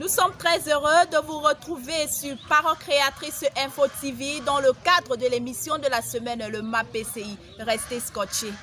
Nous sommes très heureux de vous retrouver sur Parole Créatrice Info TV dans le cadre de l'émission de la semaine, le MAPCI. Restez scotchés.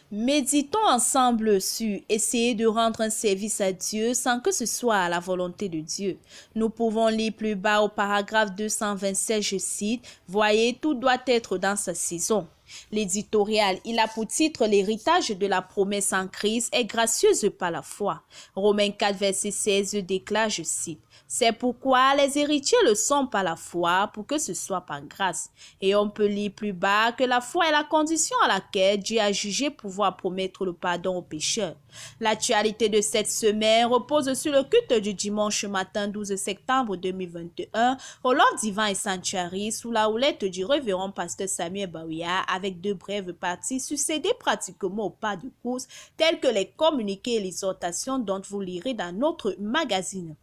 Méditons ensemble sur essayer de rendre un service à Dieu sans que ce soit à la volonté de Dieu. Nous pouvons lire plus bas au paragraphe 227, je cite, « Voyez, tout doit être dans sa saison ». L'éditorial, il a pour titre « L'héritage de la promesse en Christ est gracieuse par la foi ». Romains 4, verset 16 déclare, je cite, « C'est pourquoi les héritiers le sont par la foi pour que ce soit par grâce. » Et on peut lire plus bas que la foi est la condition à laquelle Dieu a jugé pouvoir promettre le pardon aux pécheurs. L'actualité de cette semaine repose sur le culte du dimanche matin 12 septembre 2021 au Lord Divin et Sanctuary sous la houlette du révérend pasteur Samuel Bawia avec deux brèves parties succédées pratiquement au pas de course telles que les communiqués et l'exhortation dont vous lirez dans notre magazine.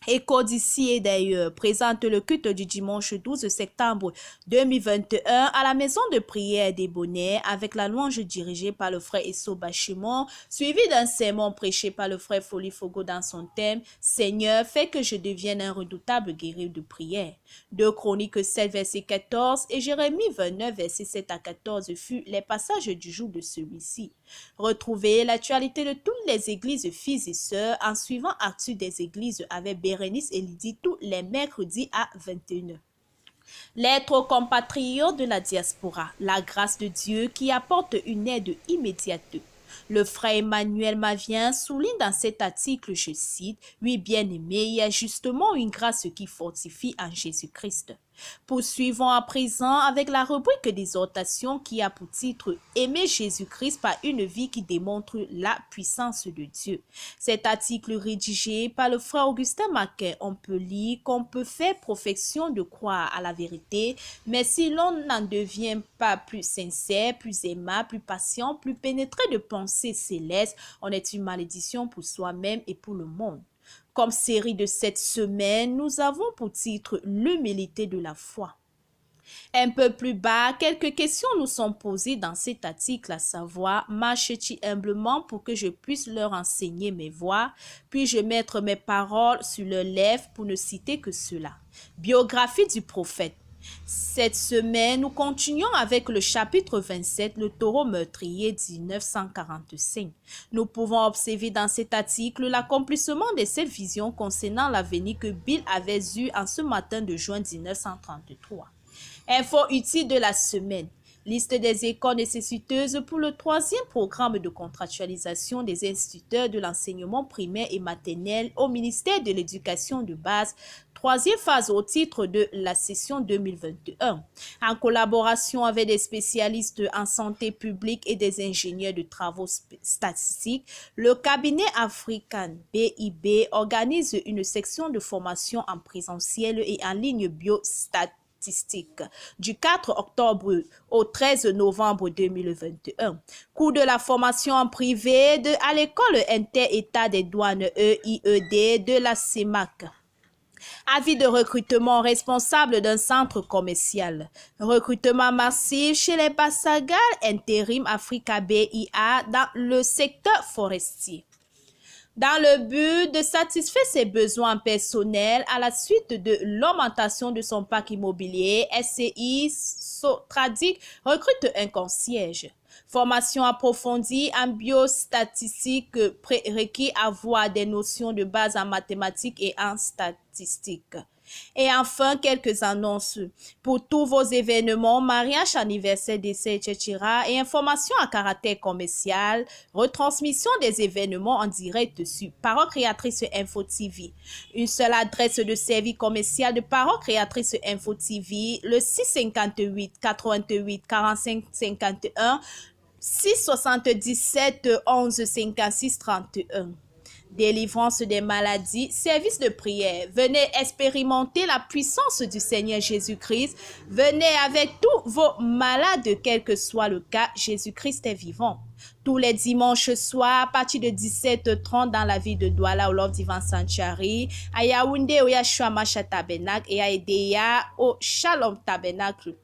Écho d'ici et d'ailleurs présente le culte du dimanche 12 septembre 2021 à la maison de prière des Bonnets avec la louange dirigée par le frère Esso Bachimon, suivi d'un sermon prêché par le frère Foli Fogo dans son thème « Seigneur, fais que je devienne un redoutable guerrier de prière ». 2 Chroniques 7 verset 14 et Jérémie 29 verset 7 à 14 furent les passages du jour de celui-ci. Retrouvez l'actualité de toutes les églises filles et sœurs en suivant Actu des églises avec Bérénice et Lydie tous les mercredis à 21h. Lettre aux compatriotes de la diaspora, la grâce de Dieu qui apporte une aide immédiate. Le frère Emmanuel Mavien souligne dans cet article, je cite, « Oui, bien-aimé, il y a justement une grâce qui fortifie en Jésus-Christ. » Poursuivons à présent avec la rubrique d'exhortation qui a pour titre « Aimer Jésus-Christ par une vie qui démontre la puissance de Dieu ». Cet article rédigé par le frère Augustin Maquin, on peut lire qu'on peut faire profession de croire à la vérité, mais si l'on n'en devient pas plus sincère, plus aimable, plus patient, plus pénétré de pensées célestes, on est une malédiction pour soi-même et pour le monde. Comme série de cette semaine, nous avons pour titre « L'humilité de la foi ». Un peu plus bas, quelques questions nous sont posées dans cet article, à savoir « Marche-t-il humblement pour que je puisse leur enseigner mes voies? Puis-je mettre mes paroles sur leurs lèvres pour ne citer que cela ?» Biographie du prophète. Cette semaine, nous continuons avec le chapitre 27, le taureau meurtrier 1945. Nous pouvons observer dans cet article l'accomplissement de cette vision concernant l'avenir que Bill avait eue en ce matin de juin 1933. Info utile de la semaine. Liste des écoles nécessiteuses pour le 3e programme de contractualisation des instituteurs de l'enseignement primaire et maternel au ministère de l'Éducation de base, 3e phase au titre de la session 2021. En collaboration avec des spécialistes en santé publique et des ingénieurs de travaux statistiques, le cabinet African BIB organise une section de formation en présentiel et en ligne biostatistique du 4 octobre au 13 novembre 2021. Cours de la formation en privé à l'école inter-état des douanes EIED de la CEMAC. Avis de recrutement responsable d'un centre commercial. Recrutement massif chez les Bassagal Intérim Africa BIA dans le secteur forestier. Dans le but de satisfaire ses besoins personnels à la suite de l'augmentation de son parc immobilier, SCI Sotradic recrute un concierge. Formation approfondie en biostatistique prérequis avoir des notions de base en mathématiques et en statistiques. Et enfin, quelques annonces. Pour tous vos événements, mariage, anniversaire, décès, etc. et informations à caractère commercial, retransmission des événements en direct sur Parole Créatrice Info TV. Une seule adresse de service commercial de Parole Créatrice Info TV, le 658 88 45 51 677 11 56 31. Délivrance des maladies, service de prière. Venez expérimenter la puissance du Seigneur Jésus-Christ. Venez avec tous vos malades, quel que soit le cas, Jésus-Christ est vivant. Tous les dimanches soirs, à partir de 17h30 dans la ville de Douala, au Lord Divin Sanctuary, à Yaoundé, au Yahshua Masha Tabernacle et à Edea, au Shalom Tabernacle.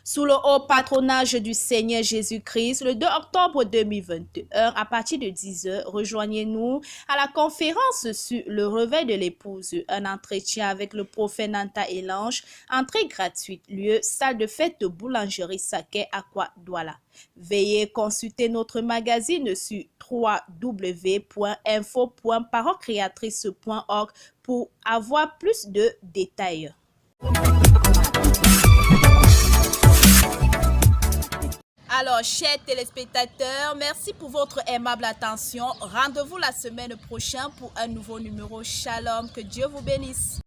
Sous le haut patronage du Seigneur Jésus-Christ, le 2 octobre 2021, à partir de 10h, rejoignez-nous à la conférence sur le réveil de l'épouse, un entretien avec le prophète Nanta et l'ange, entrée gratuite, lieu, salle de fête de boulangerie Saké Aqua Douala. Veuillez consulter notre magazine sur www.info.parolecreatrice.org pour avoir plus de détails. Alors, chers téléspectateurs, merci pour votre aimable attention. Rendez-vous la semaine prochaine pour un nouveau numéro. Shalom, que Dieu vous bénisse.